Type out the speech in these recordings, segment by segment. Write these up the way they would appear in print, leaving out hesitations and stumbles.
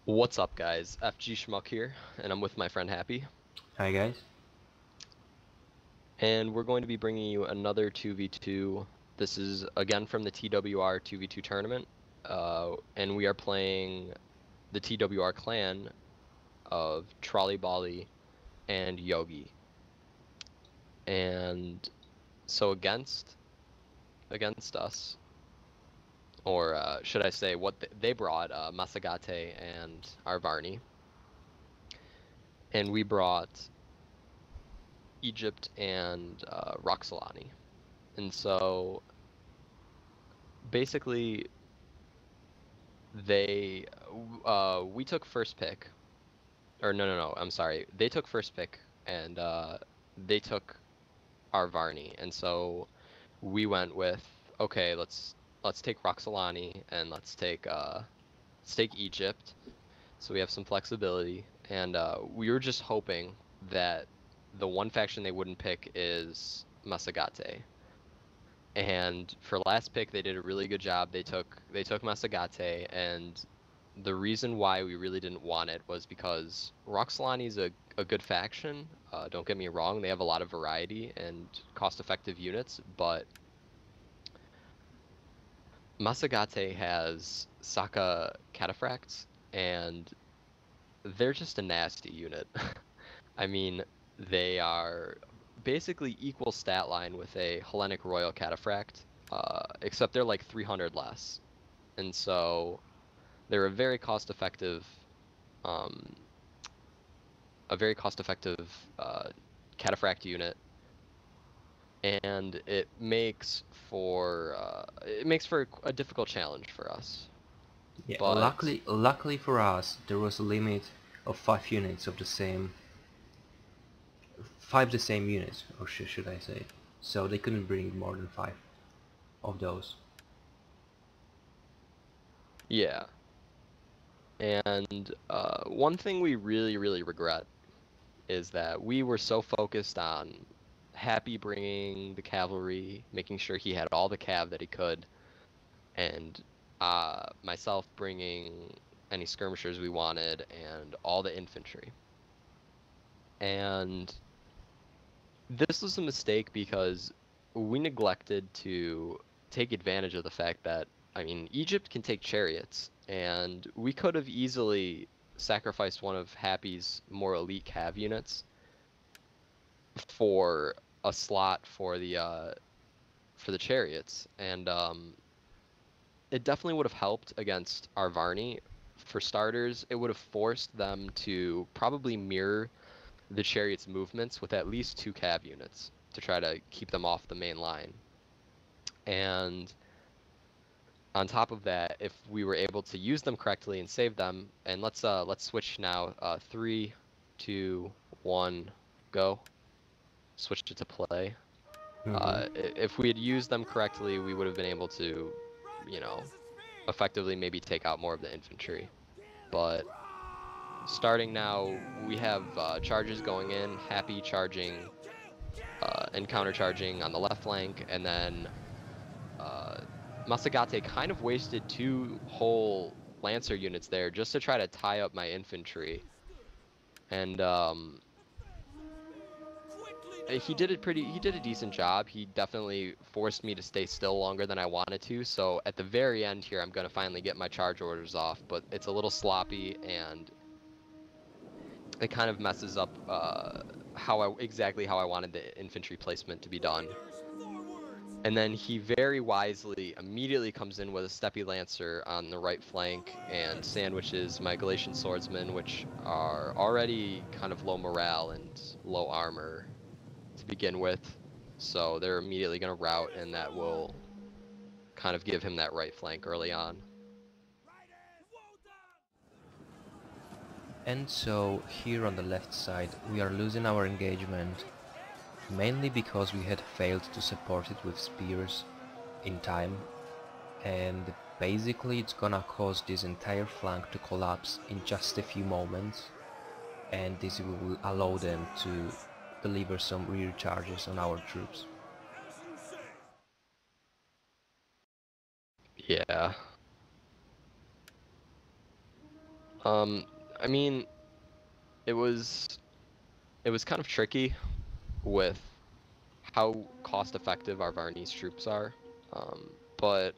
What's up, guys? FG Schmuck here, and I'm with my friend Happy. Hi guys. And we're going to be bringing you another 2v2. This is again from the TWR 2v2 tournament. And we are playing the TWR clan of Trolley Bolly and Yogi. And so against us, or should I say what they brought, Masagate and Arvarni. And we brought Egypt and Roxolani. And so basically we took first pick, or no, I'm sorry, they took first pick, and they took our Varney, and so we went with, okay, let's take Roxolani, and let's take Egypt, so we have some flexibility. And we were just hoping that the one faction they wouldn't pick is Masagate. And for last pick, they did a really good job. They took Masagate, and the reason why we really didn't want it was because Roxolani's a good faction. Don't get me wrong, they have a lot of variety and cost-effective units, but Masagate has Saka Cataphracts, and they're just a nasty unit. I mean, they are basically equal stat line with a Hellenic Royal Cataphract, except they're like 300 less. And so they're um, a very cost-effective cataphract unit, and it makes for a difficult challenge for us. Yeah, But luckily for us, there was a limit of 5 units of the same, 5 the same units, or should I say? So they couldn't bring more than 5 of those. yeah, and one thing we really, really regret is that we were so focused on Happy bringing the cavalry, making sure he had all the cav that he could, and myself bringing any skirmishers we wanted and all the infantry. And this was a mistake because we neglected to take advantage of the fact that, I mean, Egypt can take chariots, and we could have easily sacrificed one of Happy's more elite cav units for a slot for the chariots, and it definitely would have helped against Arvarni. For starters, it would have forced them to probably mirror the chariot's movements with at least 2 cav units to try to keep them off the main line. And on top of that, if we were able to use them correctly and save them, and let's switch now. 3, 2, 1, go. Switch it to play. Hmm. If we had used them correctly, we would have been able to, you know, effectively maybe take out more of the infantry. But starting now, we have charges going in, Happy charging and counter-charging on the left flank, and then uh, Masagate kind of wasted 2 whole Lancer units there just to try to tie up my infantry. And he did a decent job. He definitely forced me to stay still longer than I wanted to. So at the very end here, I'm going to finally get my charge orders off, but it's a little sloppy, and it kind of messes up exactly how I wanted the infantry placement to be done. And then he very wisely immediately comes in with a Steppy Lancer on the right flank and sandwiches my Galatian Swordsmen, which are already kind of low morale and low armor to begin with. So they're immediately going to rout, and that will kind of give him that right flank early on. And so here on the left side, we are losing our engagement, mainly because we had failed to support it with spears in time, and basically it's gonna cause this entire flank to collapse in just a few moments, and this will allow them to deliver some rear charges on our troops. Yeah. Um, I mean, it was it was kind of tricky with how cost effective our Varnese troops are. But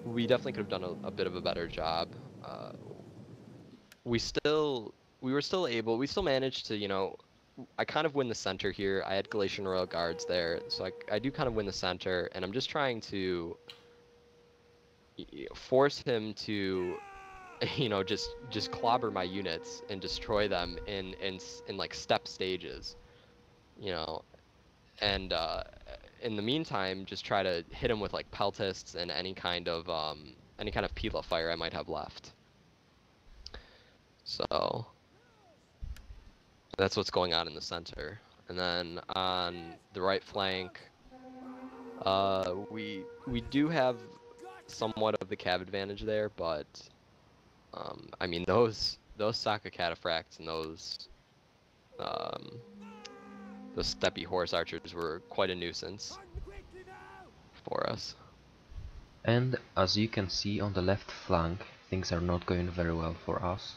we definitely could have done a bit of a better job. We still we were still able we still managed to, I kind of win the center here. I had Galatian Royal Guards there, so I do kind of win the center, and I'm just trying to force him to just clobber my units and destroy them in like step stages, you know, and in the meantime, just try to hit him with like peltists and any kind of pila fire I might have left. So that's what's going on in the center. And then on the right flank, we do have somewhat of the cav advantage there, but I mean those Saka cataphracts and um, those steppy horse archers were quite a nuisance for us. And as you can see on the left flank, things are not going very well for us.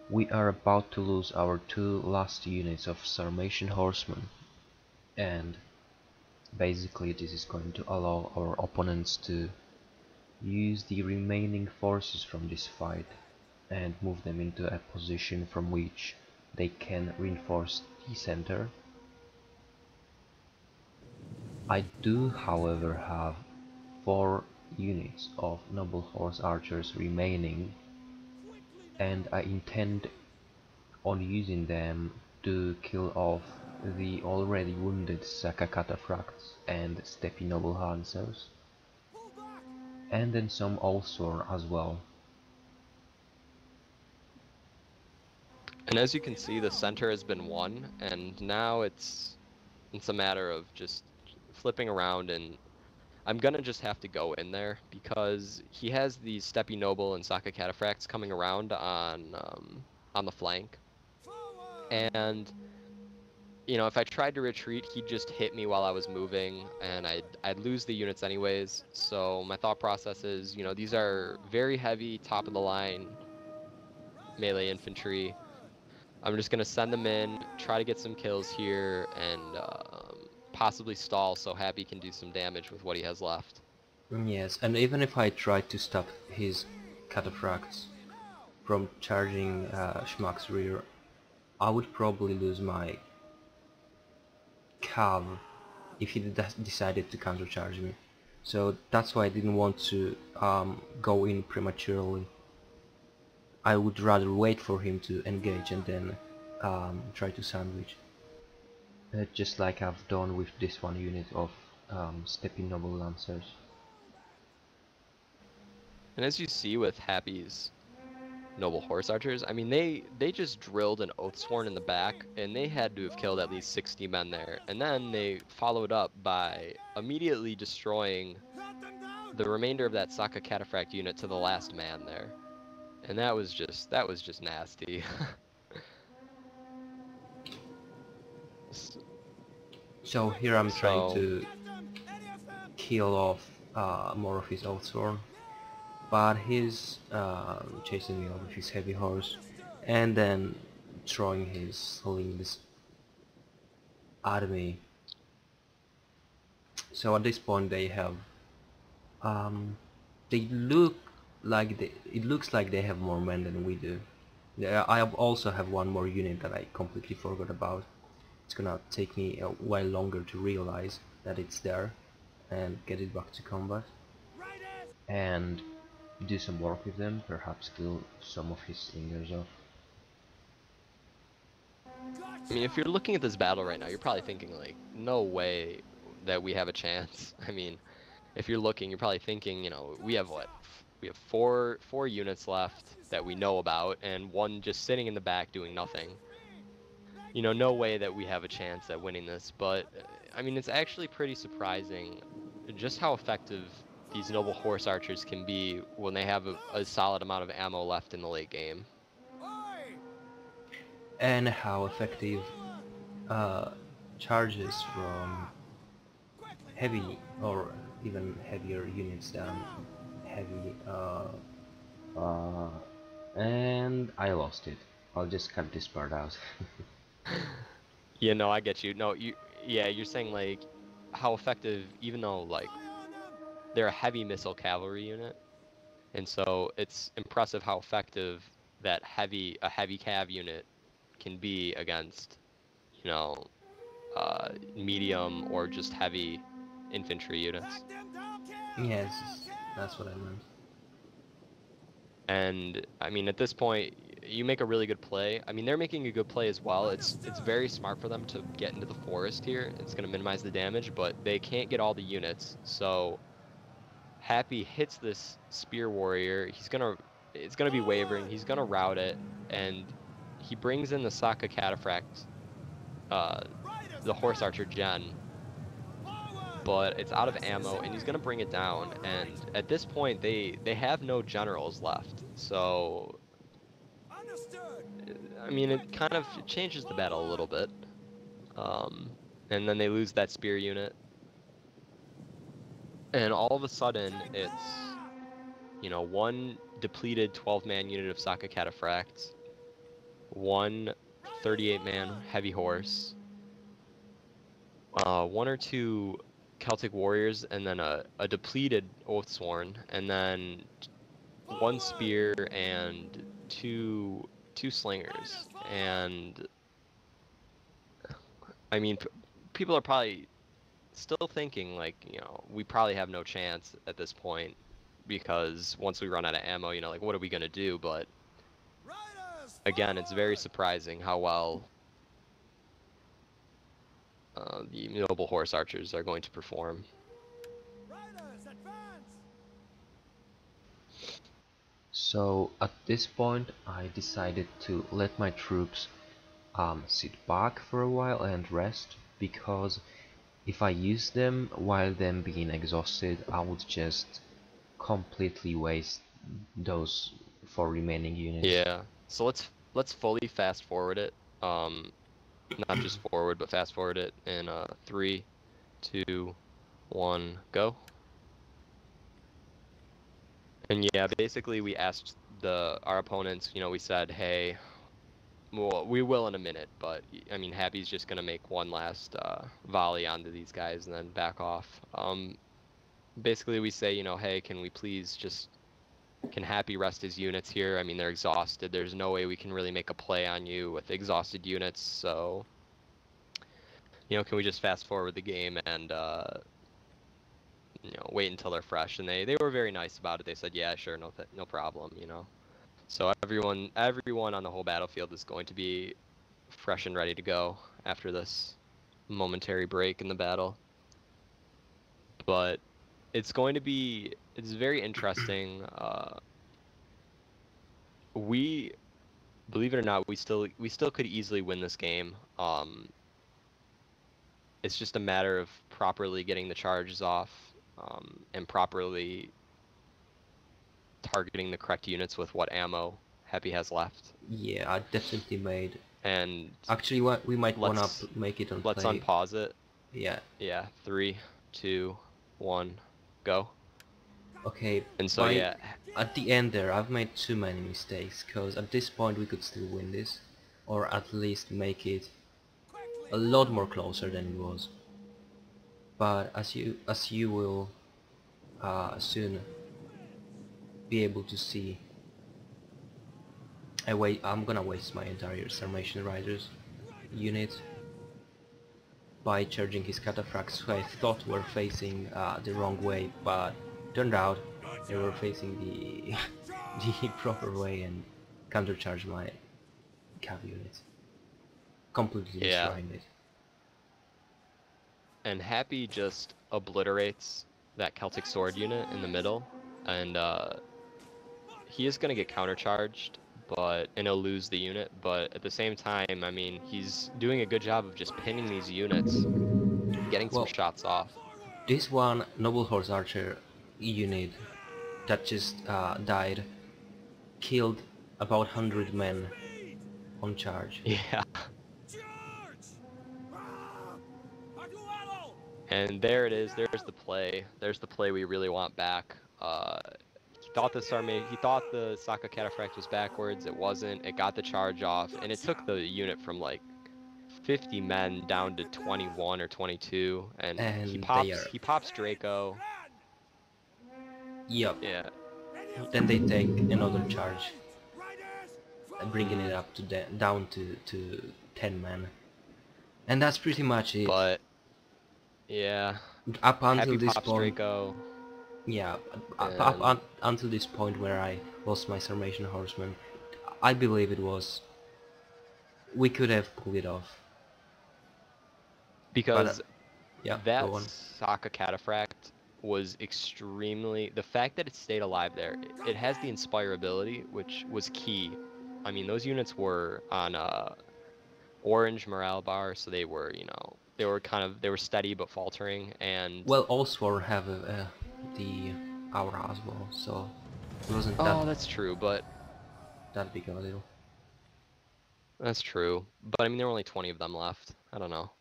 We are about to lose our two last units of Sarmatian horsemen, and basically this is going to allow our opponents to use the remaining forces from this fight and move them into a position from which they can reinforce the center. I do, however, have 4 units of noble horse archers remaining, and I intend on using them to kill off the already wounded Saka cataphracts and steppy noble lancers, and then some Allsworn as well. And as you can see, the center has been won, and now it's a matter of just flipping around, and I'm gonna just have to go in there because he has these Steppy Noble and Saka Cataphracts coming around on the flank. And if I tried to retreat, he'd just hit me while I was moving, and I'd lose the units anyways. So my thought process is, these are very heavy, top of the line melee infantry. I'm just gonna send them in, try to get some kills here, and possibly stall so Happy can do some damage with what he has left. Yes, and even if I tried to stop his cataphracts from charging Schmuck's rear, I would probably lose my cav if he decided to countercharge me. So that's why I didn't want to go in prematurely. I would rather wait for him to engage and then try to sandwich. Just like I've done with this one unit of stepping noble lancers. And as you see with Happy's Noble Horse Archers, I mean, they just drilled an Oathsworn in the back, and they had to have killed at least 60 men there. And then they followed up by immediately destroying the remainder of that Saka Cataphract unit to the last man there. And that was just nasty. So here I'm trying So, to kill off more of his Oathsworn, but he's chasing me off with his heavy horse and then throwing his slings at me. So at this point they have they look like it looks like they have more men than we do. I also have one more unit that I completely forgot about. It's gonna take me a while longer to realize that it's there and get it back to combat and do some work with them, perhaps kill some of his slingers off. I mean, if you're looking at this battle right now, you're probably thinking like, no way that we have a chance. I mean, if you're looking, you're probably thinking, we have what? We have four units left that we know about, and one just sitting in the back doing nothing. No way that we have a chance at winning this. But I mean, it's actually pretty surprising just how effective these noble horse archers can be when they have a solid amount of ammo left in the late game. And how effective uh, charges from heavy or even heavier units than heavy And I lost it. I'll just cut this part out. Yeah, no, I get you. No, yeah, you're saying like how effective, even though like they're a heavy missile cavalry unit, and so it's impressive how effective that a heavy cav unit can be against, you know, medium or just heavy infantry units. Yes, that's what I meant. And I mean, at this point, you make a really good play. I mean, they're making a good play as well. It's very smart for them to get into the forest here. It's going to minimize the damage, but they can't get all the units. So Happy hits this spear warrior. It's gonna be wavering. He's gonna rout it, and he brings in the Saka Cataphract, uh, the horse archer Gen, but it's out of ammo, and he's gonna bring it down. And at this point, they have no generals left. So I mean, it kind of changes the battle a little bit. Um, and then they lose that spear unit, and all of a sudden, it's one depleted 12-man unit of Saka Cataphracts, one 38-man heavy horse, one or two Celtic warriors, and then a depleted Oathsworn, and then one spear and two slingers. And I mean, people are probably still thinking like, we probably have no chance at this point because once we run out of ammo, like what are we gonna do? But again, it's very surprising how well the noble horse archers are going to perform. So at this point I decided to let my troops sit back for a while and rest, because if I use them while them being exhausted, I would just completely waste those 4 remaining units. Yeah. So let's fully fast forward it. Not just forward, but fast forward it in 3, 2, 1, go. And yeah, basically we asked our opponents, we said, hey, well, we will in a minute, but I mean, Happy's just gonna make one last volley onto these guys and then back off. Basically we say, hey, can we please can Happy rest his units here? I mean, they're exhausted. There's no way we can really make a play on you with exhausted units, so can we just fast forward the game and wait until they're fresh? And they were very nice about it. They said, yeah, sure, no problem. So everyone on the whole battlefield is going to be fresh and ready to go after this momentary break in the battle. But it's very interesting. We, believe it or not, we still could easily win this game. It's just a matter of properly getting the charges off, and properly targeting the correct units with what ammo Happy has left. Yeah, I definitely made. And Actually, what we might wanna let's make it on let's play. unpause it. Yeah. Yeah, 3, 2, 1, go. Okay. And so yeah, At the end there, I've made too many mistakes, because at this point we could still win this, or at least make it a lot more closer than it was. But as you will soon be able to see, I'm gonna waste my entire Sarmatian Riders unit by charging his cataphracts, who I thought were facing the wrong way, but turned out they were facing the the proper way and countercharged my cav unit, completely destroying it. And Happy just obliterates that Celtic Sword unit in the middle, and he is going to get countercharged, and he'll lose the unit, but at the same time, I mean, he's doing a good job of just pinning these units, getting some shots off. This one Noble Horse Archer unit that just died killed about 100 men on charge. Yeah. And there it is. There's the play. There's the play we really want back. he thought the Saka Cataphract was backwards. It wasn't. It got the charge off, and it took the unit from like 50 men down to 21 or 22, and and they are, he pops Draco. yep. Yeah. Then they take another charge, bringing it up to down to 10 men, and that's pretty much it. But yeah, Up until Happy this pops point, Draco, yeah, and until this point where I lost my Sarmatian horseman, I believe it was, we could have pulled it off. But because yeah, that go on. Saka Cataphract was extremely, the fact that it stayed alive there, it has the inspirability, which was key. I mean, those units were on orange morale bar, so they were, you know, they were steady but faltering, and Well, all Sworn have the aura as well, so it wasn't oh, that's true, but that big of a deal. that's true. But I mean, there were only 20 of them left. I don't know.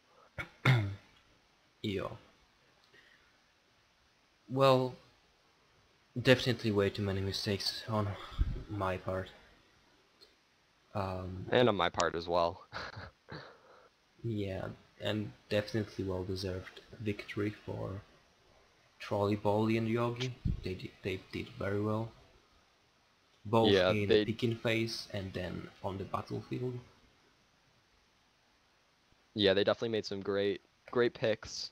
Yeah. Well, definitely way too many mistakes on my part. And on my part as well. Yeah, and definitely well deserved victory for Trolley, Bolly and Yogi. They did very well, both Yeah, in the picking phase and then on the battlefield. yeah, they definitely made some great picks,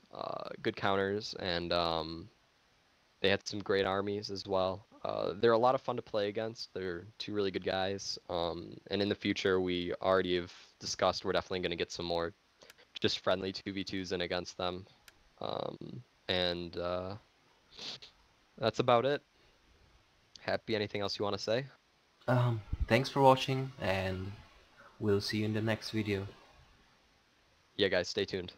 good counters, and they had some great armies as well. They're a lot of fun to play against. They're two really good guys. And in the future, we already have discussed we're definitely going to get some more just friendly 2v2s in against them. And that's about it. Happy, anything else you want to say? Thanks for watching, and we'll see you in the next video. Yeah, guys, stay tuned.